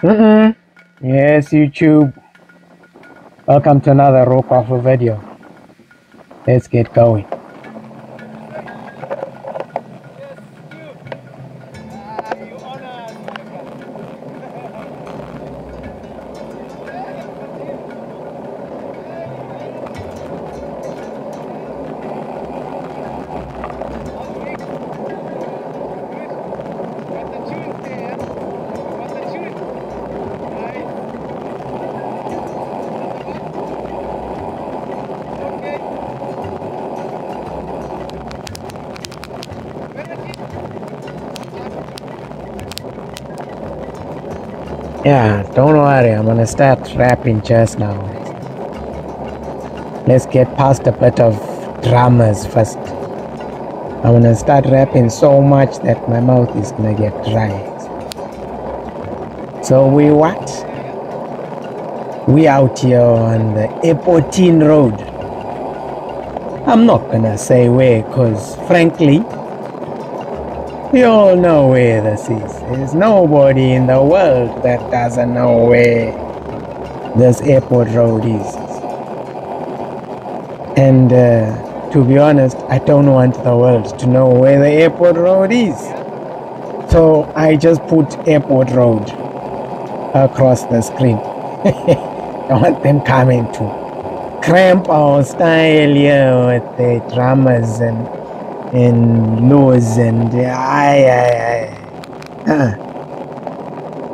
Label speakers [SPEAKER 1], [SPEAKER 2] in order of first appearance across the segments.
[SPEAKER 1] Yes, YouTube. Welcome to another RAW GOFFAL video. Let's get going. Yeah, don't worry, I'm gonna start rapping just now. Let's get past a bit of dramas first. I'm gonna start rapping so much that my mouth is gonna get dry. So we what? We out here on the A14 road. I'm not gonna say where, cause frankly, we all know where this is. There's nobody in the world that doesn't know where this airport road is. And to be honest, I don't want the world to know where the airport road is. So I just put airport road across the screen. I want them coming to cramp our style here with the dramas and laws and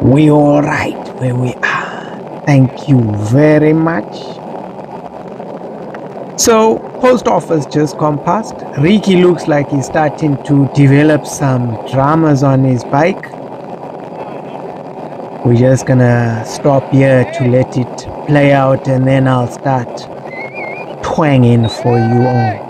[SPEAKER 1] we all right where we are. Thank you very much. So post office just compassed. Ricky looks like he's starting to develop some dramas on his bike. We're just gonna stop here to let it play out, and then I'll start twanging for you all.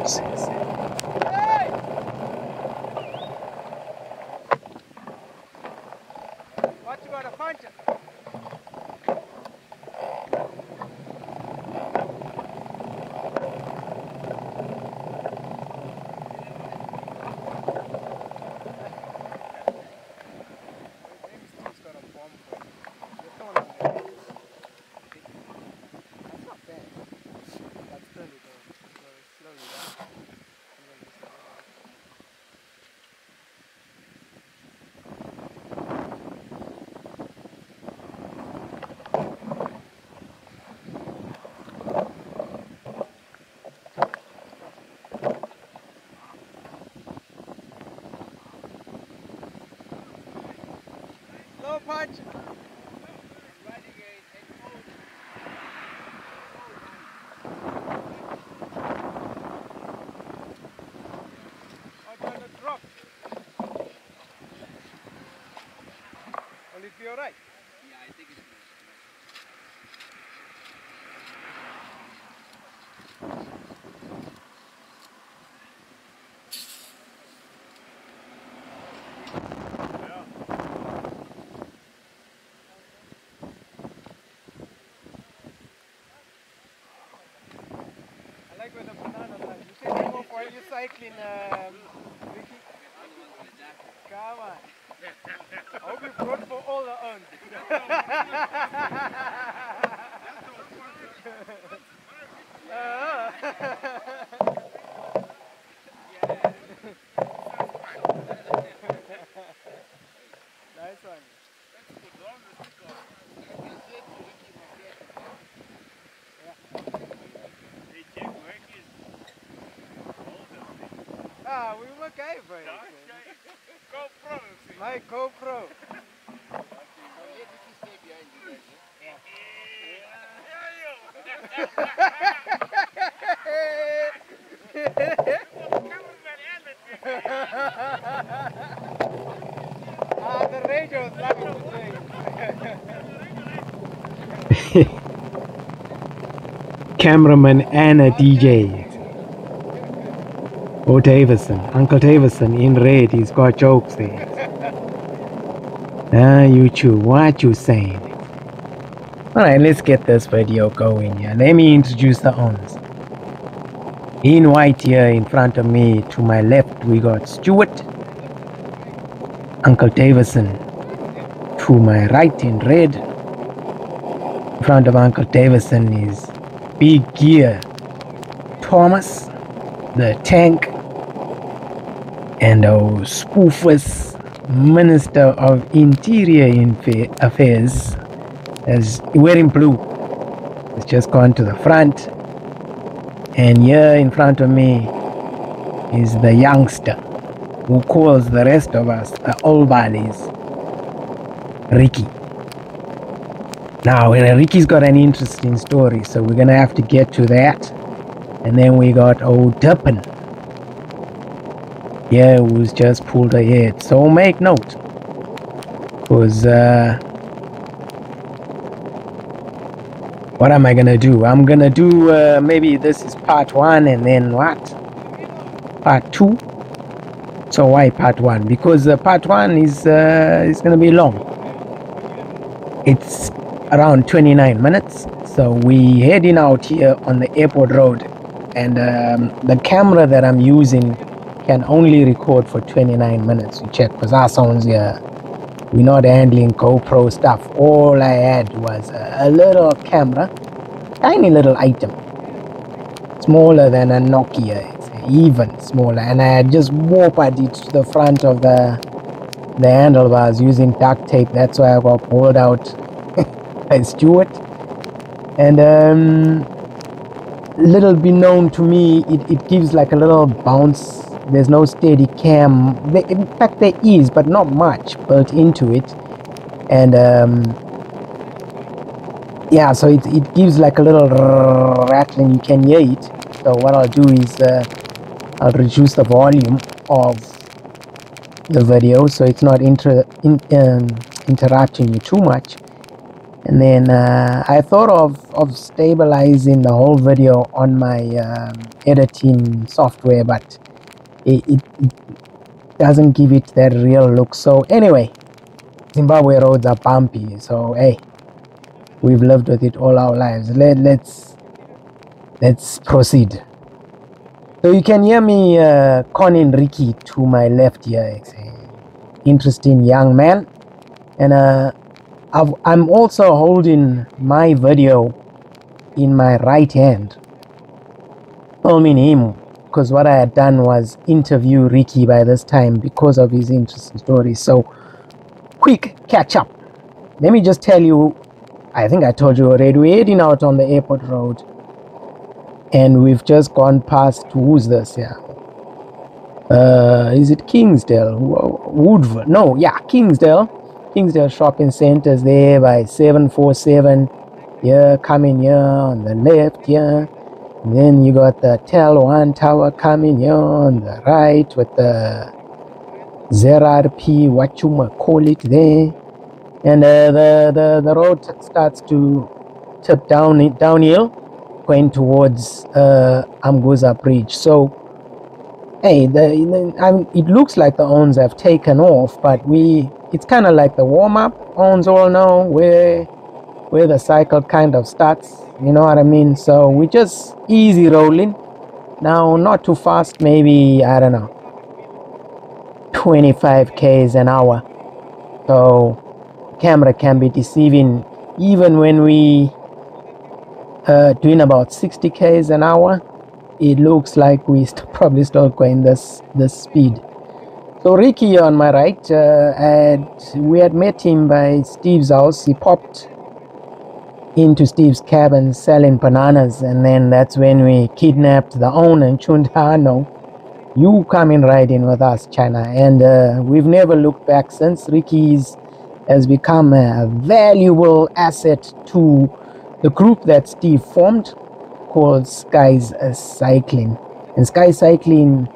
[SPEAKER 2] Punch. I'm going to drop. Will it be alright? Yeah, I think it's with the banana plant. You take them off while you're cycling, Ricky. Come on. I hope you brought for all the own. Nice one. Ah, we were MacGyver. GoPro. My GoPro. The radio is laughing today.
[SPEAKER 1] Cameraman and a DJ. Oh, Davison, Uncle Davison in red, he's got jokes there. YouTube, what you saying? Alright, let's get this video going here. Let me introduce the owners. In white here in front of me, to my left, we got Stuart, Uncle Davison. to my right in red, in front of Uncle Davison, is Big Gear Thomas, the tank, and our spoofus Minister of Interior Affairs, is wearing blue. It's just gone to the front, and here in front of me is the youngster who calls the rest of us, the old bodies, Ricky. Now, Ricky's got an interesting story, so we're gonna have to get to that. And then we got old Duppin. Yeah, who's just pulled ahead. So make note, because what am I gonna do? I'm gonna do maybe this is part 1, and then what? Part 2. So why part 1? Because part 1 is gonna be long. It's around 29 minutes. So we heading out here on the airport road, and the camera that I'm using can only record for 29 minutes. You check, because our sounds here, we're not handling GoPro stuff. All I had was a little camera, tiny little item, smaller than a Nokia, even smaller, and I had just warped it to the front of the handlebars using duct tape. That's why I got pulled out by Stuart. And little be known to me, it gives like a little bounce. There's no steady cam. In fact, there is, but not much built into it. And yeah, so it gives like a little rattling. You can hear it. So what I'll do is I'll reduce the volume of the video so it's not interrupting you too much. And then I thought of stabilizing the whole video on my editing software, but it doesn't give it that real look. So anyway, Zimbabwe roads are bumpy, so hey, we've lived with it all our lives. Let's proceed. So you can hear me conning Ricky to my left here. It's an interesting young man, and I'm also holding my video in my right hand, filming him, because what I had done was interview Ricky by this time because of his interesting story. So quick catch up. Let me just tell you, I think I told you already, we're heading out on the airport road, and we've just gone past, who's this here? Is it Kingsdale? Woodford? No, yeah, Kingsdale Shopping Center's there by 747. Yeah, coming here on the left, yeah. And then you got the Tel1 Tower coming here on the right with the ZRP, what you might call it there. And the road starts to tip downhill, going towards Amguza Bridge. So hey, it looks like the OWNs have taken off, but it's kind of like the warm-up. OWNs all know where the cycle kind of starts, you know what I mean? So we're just easy rolling now, not too fast, maybe, I don't know, 25 k's an hour. So camera can be deceiving even when we doing about 60 k's an hour. It looks like we probably still going this speed. So Ricky on my right, we had met him by Steve's house. He popped into Steve's cabin selling bananas, and then that's when we kidnapped the owner and Chundano. You coming right in with us, China. And we've never looked back since. Ricky has become a valuable asset to the group that Steve formed, called Skies Cycling. And Sky Cycling,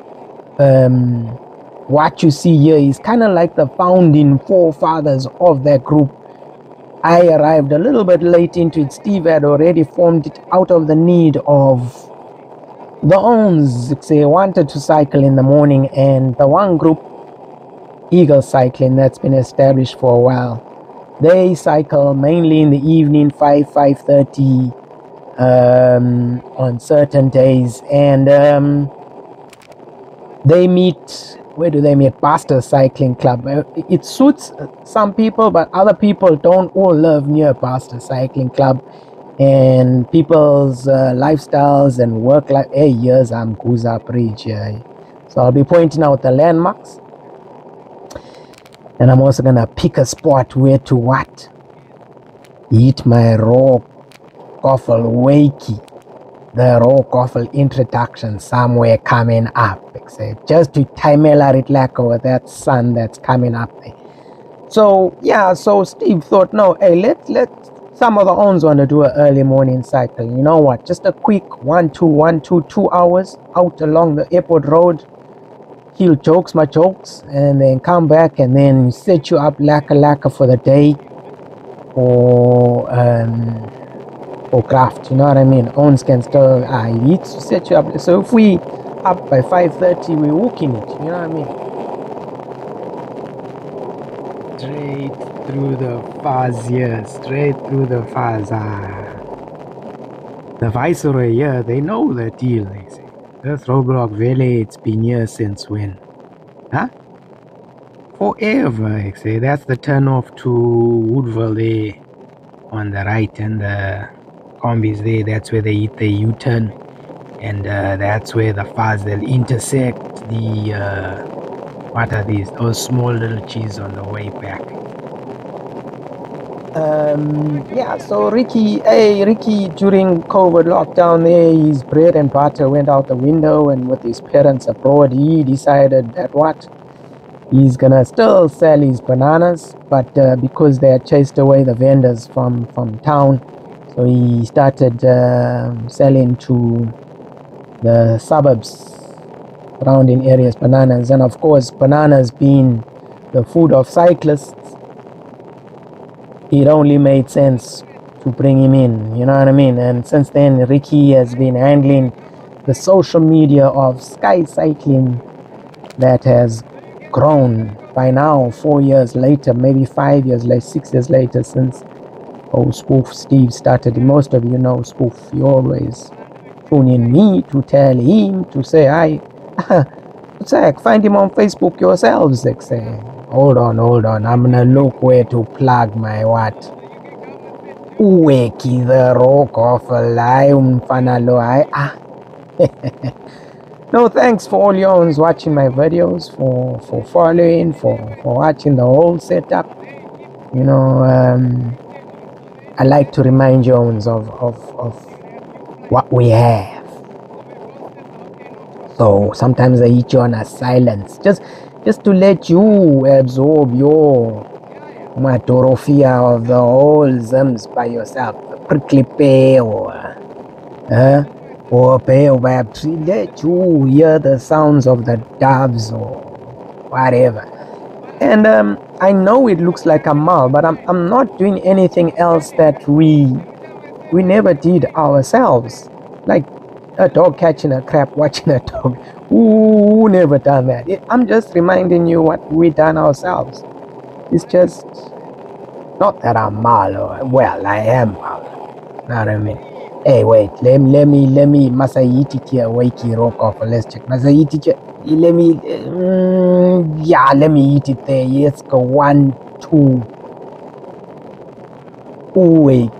[SPEAKER 1] what you see here is kind of like the founding forefathers of that group. I arrived a little bit late into it. Steve had already formed it out of the need of the OWNs. They wanted to cycle in the morning, and the one group, Eagle Cycling, that's been established for a while, they cycle mainly in the evening, 5:30 on certain days, and they meet where do they meet? Basta Cycling Club. It suits some people, but other people don't all live near Basta Cycling Club. And people's lifestyles and work life. Hey, years I'm Kuza Bridge. So I'll be pointing out the landmarks. And I'm also gonna pick a spot where to what? Eat my raw goffal wakey. The raw goffal introduction somewhere coming up. Just to timela it like with that sun that's coming up there. So yeah, so Steve thought, no, hey, let some of the owns want to do an early morning cycle. You know what? Just a quick 2 hours out along the airport road. He'll jokes my jokes and then come back and then set you up lacquer for the day or craft, you know what I mean? Owns can still eat to set you up. So if we up by 5:30, we're walking it, you know what I mean? Straight through the fuzz here, straight through the fuzz. The Viceroy here, they know the deal, they say. This Roblox Valley, it's been here since when? Huh? Forever, I say. That's the turn off to Woodville there on the right, and the combis there, that's where they hit the U-turn. And that's where the fuzz, they'll intersect the, what are these? Those small little cheese on the way back. Yeah, so Ricky during COVID lockdown there, his bread and butter went out the window, and with his parents abroad, he decided that what? He's gonna still sell his bananas, but because they had chased away the vendors from town, so he started selling to the suburbs, surrounding areas, bananas. And of course, bananas being the food of cyclists, it only made sense to bring him in, you know what I mean? And since then, Ricky has been handling the social media of Sky Cycling that has grown by now 4 years later, maybe 5 years later, 6 years later, since Spoof Steve started. Most of you know Spoof. You always tune in me to tell him to say hi. Zach, find him on Facebook yourselves. Zach say, hold on, I'm gonna look where to plug my what. Uweki the raw goffal umfanalo No, thanks for all your ones watching my videos, for following, for watching the whole setup. You know, I like to remind you ones of what we have. So sometimes I hit you on a silence, just to let you absorb your matorophia of the whole Zims by yourself. Prickly pear or let you hear the sounds of the doves or whatever. And I know it looks like a mal, but I'm not doing anything else that we never did ourselves. Like a dog catching a crab, watching a dog. Ooh, never done that. I'm just reminding you what we done ourselves. It's just not that I'm mal, or well, I am mal. Know what I mean? Hey, wait, let me Masayiti here, wakey rock off. Let's check. Masayiti, let me yeah, let me eat it there. Yes, go 1, 2. Wait.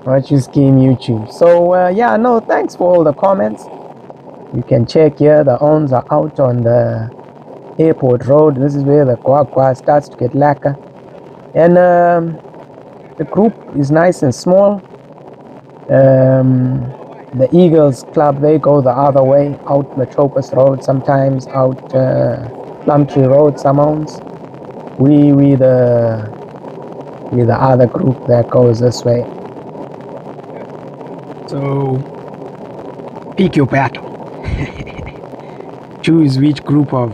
[SPEAKER 1] Watch you scheme YouTube. So yeah, no, thanks for all the comments. You can check here, the owns are out on the airport road. This is where the Kwakwa starts to get lacquer. And the group is nice and small. The Eagles Club, they go the other way, out Metropus Road sometimes, out Plumtree Road some owns. We the other group that goes this way. So pick your battle. Choose which group of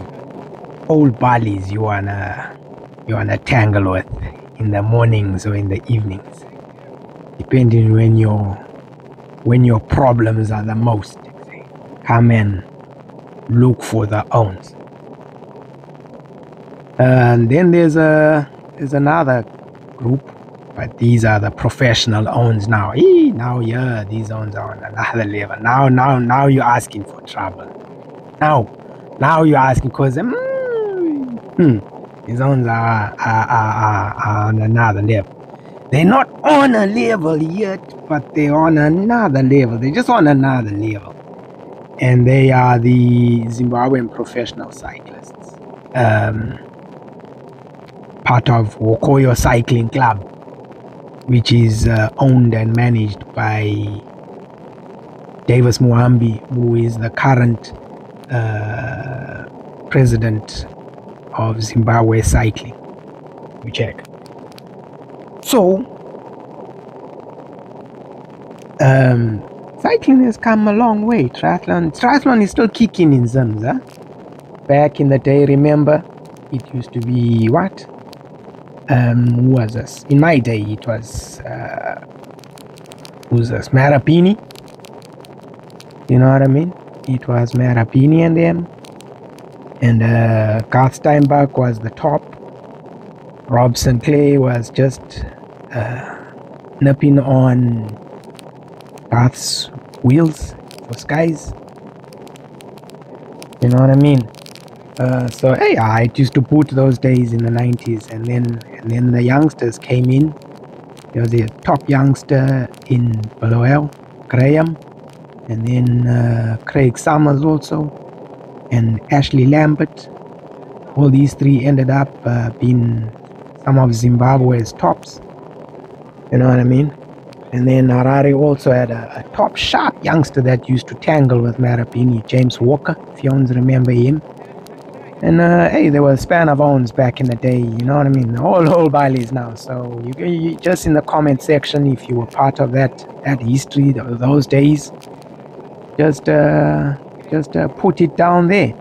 [SPEAKER 1] old barleys you wanna tangle with in the mornings or in the evenings, depending when your problems are the most. Come and look for the owns. And then there's another group But these are the professional owns now. Now, yeah, these owns are on another level. Now you're asking for trouble. Now you're asking because these owns are on another level. They're not on a level yet, but they're on another level. They're just on another level. And they are the Zimbabwean professional cyclists. Part of Wokoyo Cycling Club, which is owned and managed by Davis Muambi, who is the current president of Zimbabwe Cycling. We check. So, cycling has come a long way. Triathlon is still kicking in Zimbs. Back in the day, remember, it used to be what? Who was this? In my day, it was who's this? Marapini. You know what I mean? It was Marapini and them. And Garth Steinbach was the top. Rob Sinclair was just nipping on Garth's wheels for skies. You know what I mean? So hey, I used to put those days in the 90s, and then the youngsters came in. There was a top youngster in Baloel, Graham, and then Craig Summers also, and Ashley Lambert. All these three ended up being some of Zimbabwe's tops. You know what I mean? And then Harare also had a top sharp youngster that used to tangle with Marapini, James Walker, if you remember him. And hey, there was a span of owns back in the day, you know what I mean? All Baileys now. So you just in the comment section, if you were part of that history, those days, just put it down there.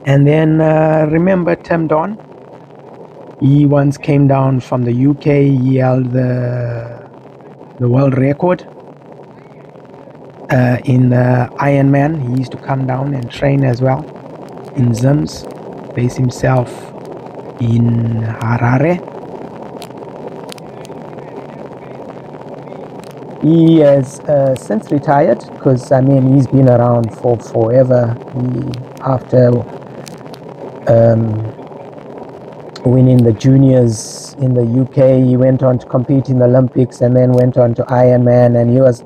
[SPEAKER 1] And then remember Tim Don? He once came down from the UK. He held the world record in the Ironman. He used to come down and train as well in Zims, base himself in Harare. He has since retired because I mean he's been around for forever. After winning the juniors in the UK, he went on to compete in the Olympics and then went on to Ironman, and he was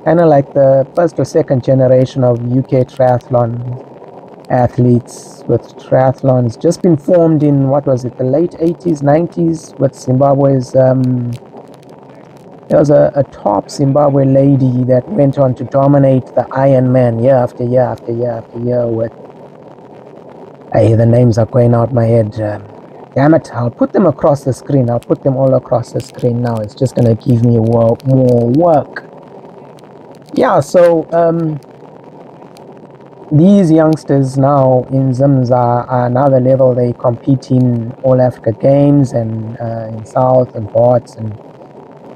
[SPEAKER 1] kind of like the first or second generation of UK triathlon athletes with triathlons. Just been formed in, what was it, the late 80s, 90s with Zimbabwe's, there was a top Zimbabwe lady that went on to dominate the Ironman year after year after year after year with, hey, the names are going out my head. Damn it, I'll put them across the screen. I'll put them all across the screen now. It's just going to give me more work. Yeah, so these youngsters now in Zims are another level. They compete in All Africa Games and in South and Ports, and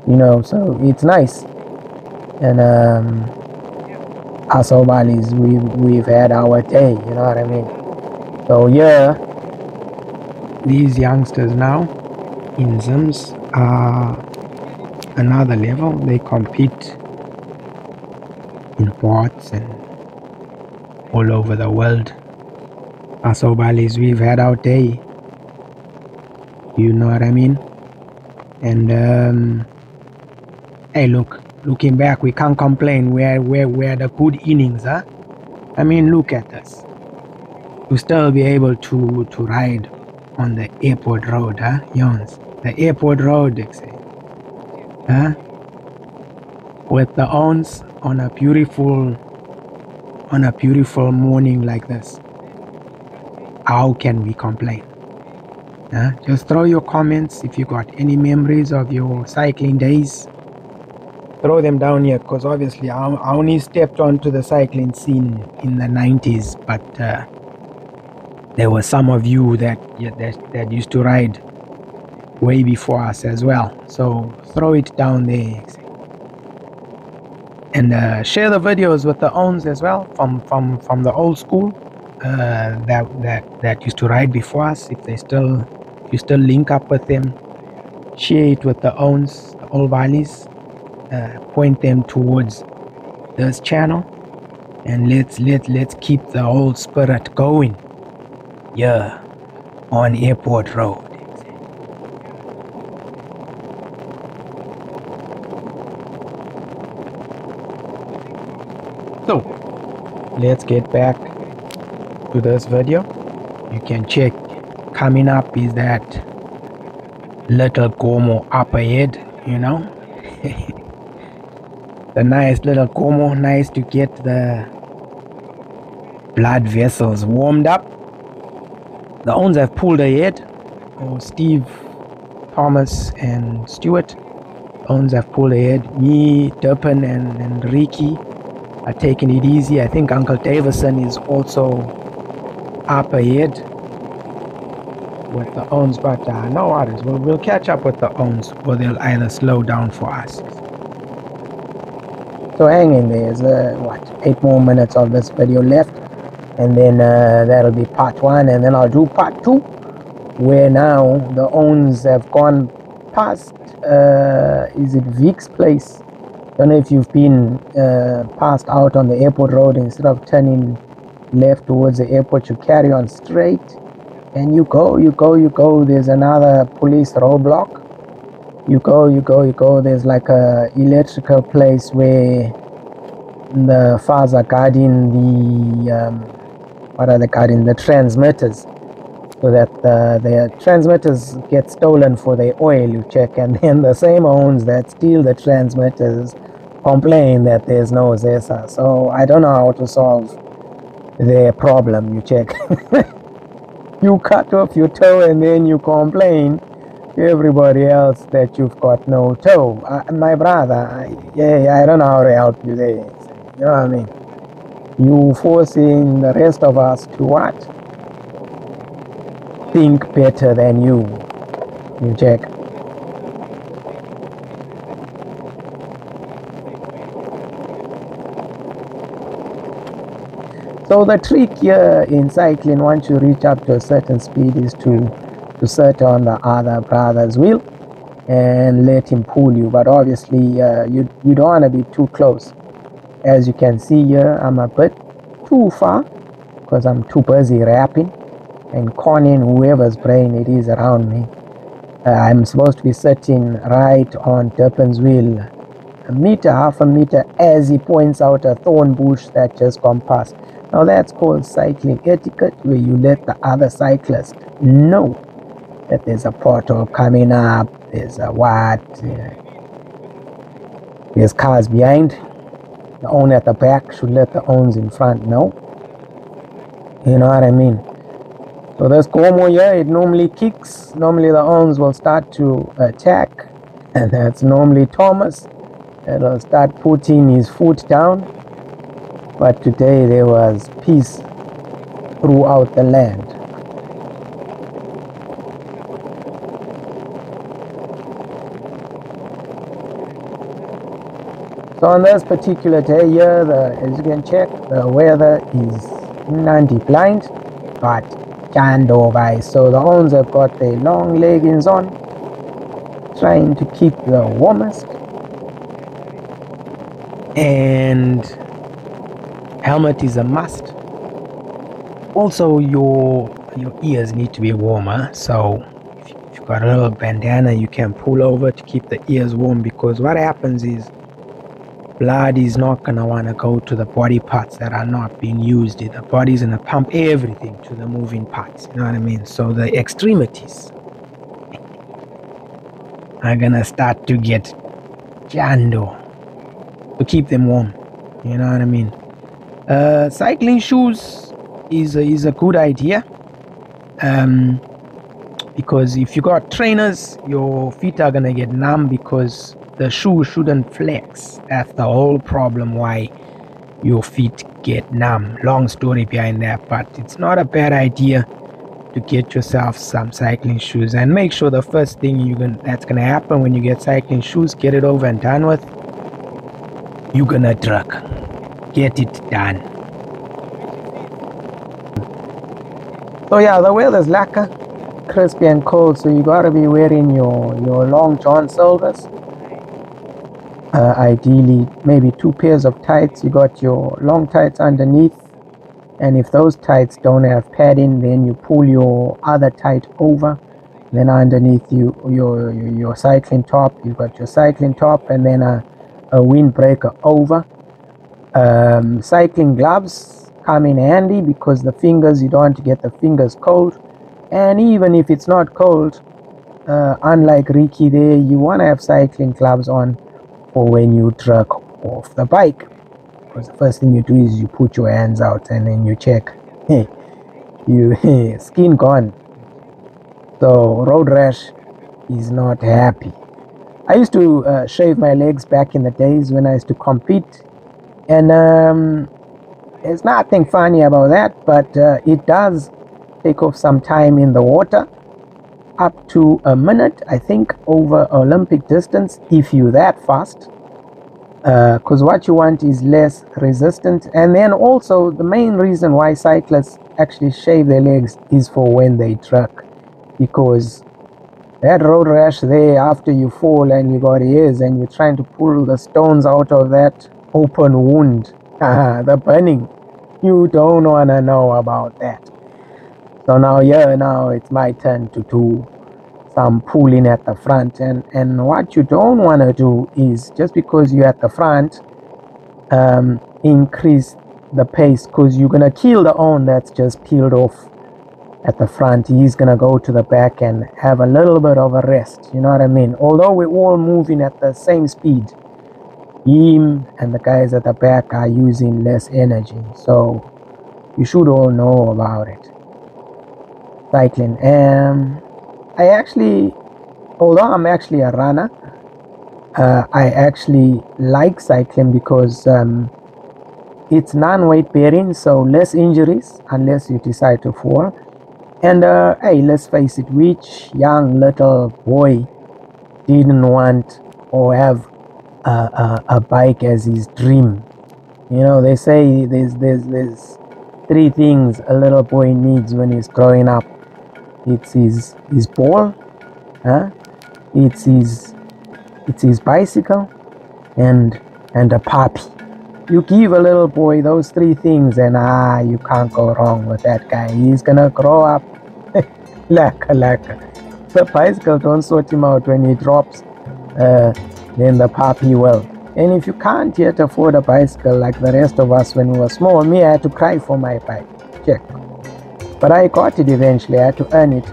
[SPEAKER 1] you know, so it's nice. And us Obalis, we've had our day, you know what I mean? So yeah, these youngsters now in Zims are another level. They compete in ports and all over the world. Us Obalis, we've had our day. You know what I mean? And hey, looking back, we can't complain. We're the good innings, huh? I mean, look at us. To still be able to ride on the airport road, huh? Yons, the airport road, they say, huh? With the owns on a beautiful morning like this. How can we complain? Huh? Just throw your comments if you got any memories of your cycling days. Throw them down here, because obviously I only stepped onto the cycling scene in the 90s, but there were some of you that used to ride way before us as well. So throw it down there. And share the videos with the owns as well from the old school that used to ride before us. If you still link up with them, share it with the owns, the old valleys, point them towards this channel, and let's keep the whole spirit going. Yeah, on Airport Road. So let's get back to this video. You can check coming up is that little Como up ahead, you know. The nice little Como, nice to get the blood vessels warmed up. The owns have pulled ahead. Oh, Steve, Thomas and Stuart owns have pulled ahead. Me, Durpin and Ricky are taking it easy. I think Uncle Davison is also up ahead with the owns, but no worries. We'll catch up with the owns, or they'll either slow down for us. So hang in there. There's what, 8 more minutes of this video left, and then that'll be part 1, and then I'll do part 2, where now the owns have gone past is it Vic's place? Don't know if you've been passed out on the airport road. Instead of turning left towards the airport, you carry on straight and you go. There's another police roadblock. You go. There's like a electrical place where the FARs are guarding the what are they guarding? The transmitters, so that the transmitters get stolen for their oil, you check, and then the same owns that steal the transmitters complain that there's no ZESA. So I don't know how to solve their problem, you check. You cut off your toe and then you complain to everybody else that you've got no toe. My brother, I don't know how to help you there. You know what I mean? You forcing the rest of us to what? Think better than you check. So the trick here in cycling, once you reach up to a certain speed, is to sit on the other brother's wheel and let him pull you. But obviously you don't want to be too close. As you can see here, I'm a bit too far because I'm too busy rapping and conning whoever's brain it is around me. I'm supposed to be sitting right on Durpin's wheel, a meter, half a meter, as he points out a thorn bush that just gone past. Now that's called cycling etiquette, where you let the other cyclist know that there's a pothole coming up, there's a there's cars behind. The owner at the back should let the owns in front know. You know what I mean? So this Como here, it normally kicks. Normally the owns will start to attack, and that's normally Thomas that'll start putting his foot down. But today there was peace throughout the land. So on this particular day here, as you can check, the weather is 90 blind, but Jando by. So the owns have got their long leggings on, trying to keep the warmest, and helmet is a must. Also your ears need to be warmer, so if you've got a little bandana you can pull over to keep the ears warm, because what happens is blood is not gonna want to go to the body parts that are not being used. The body's gonna pump everything to the moving parts, you know what I mean? So the extremities are gonna start to get jando to keep them warm, you know what I mean? Cycling shoes is a good idea, because if you got trainers, your feet are gonna get numb because the shoe shouldn't flex. That's the whole problem why your feet get numb. Long story behind that, but it's not a bad idea to get yourself some cycling shoes, and make sure the first thing that's gonna happen when you get cycling shoes, get it over and done with. You're gonna truck. Get it done. So yeah, the weather's lacquer. crispy and cold, so you gotta be wearing your long John Silvers. Ideally, maybe 2 pairs of tights. You got your long tights underneath, and if those tights don't have padding, then you pull your other tight over. Then underneath your cycling top, you got your cycling top, and then a windbreaker over. Cycling gloves come in handy because the fingers, you don't want to get the fingers cold. And even if it's not cold, unlike Ricky there, you want to have cycling gloves on for when you truck off the bike, because the first thing you do is you put your hands out and then you check. You skin gone. So road rash is not happy. I used to shave my legs back in the days when I used to compete, and there's nothing funny about that, but it does take off some time in the water, up to a minute, I think, over Olympic distance if you're that fast, because what you want is less resistant. And then also the main reason why cyclists actually shave their legs is for when they truck, because that road rash there, after you fall and you got ears and you're trying to pull the stones out of that open wound, the burning, you don't want to know about that. So now it's my turn to do some pulling at the front, and what you don't want to do is, just because you're at the front, increase the pace, because you're gonna kill the own that's just peeled off at the front. He's gonna go to the back and have a little bit of a rest, you know what I mean? Although we're all moving at the same speed, him and the guys at the back are using less energy, so you should all know about it. Cycling. I actually, although I'm actually a runner, I actually like cycling because it's non-weight bearing, so less injuries unless you decide to fall. And hey, let's face it, which young little boy didn't want or have a bike as his dream? You know, they say there's 3 things a little boy needs when he's growing up. It's his ball, it's his bicycle, and a puppy. You give a little boy those 3 things and you can't go wrong with that guy. He's gonna grow up lacquer. The bicycle don't sort him out when he drops, then the puppy will. And if you can't yet afford a bicycle like the rest of us when we were small, me, I had to cry for my bike. Check. But I got it eventually. I had to earn it.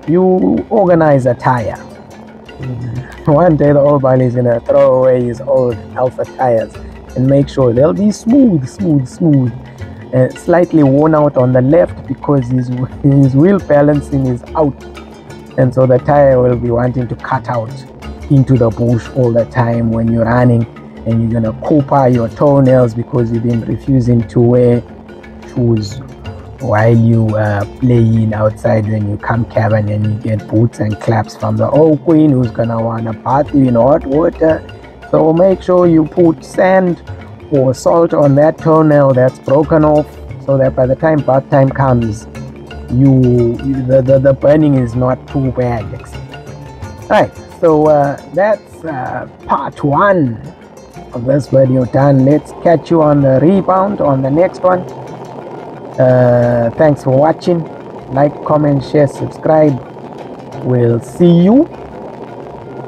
[SPEAKER 1] You organize a tire. One day the old buddy is gonna throw away his old Alpha tires and make sure they'll be smooth, slightly worn out on the left because his wheel balancing is out, and so the tire will be wanting to cut out into the bush all the time when you're running, and you're gonna cooper your toenails because you've been refusing to wear shoes while you playing outside. When you come cabin and you get boots and claps from the old queen who's gonna wanna bath you in hot water. So make sure you put sand or salt on that toenail that's broken off, so that by the time bath time comes, the burning is not too bad. Right, so that's part 1 of this video done. Let's catch you on the rebound on the next one. Thanks for watching. Like, comment, share, subscribe. We'll see you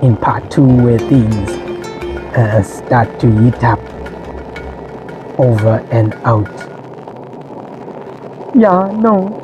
[SPEAKER 1] in part 2 where things start to heat up. Over and out. Yeah, no.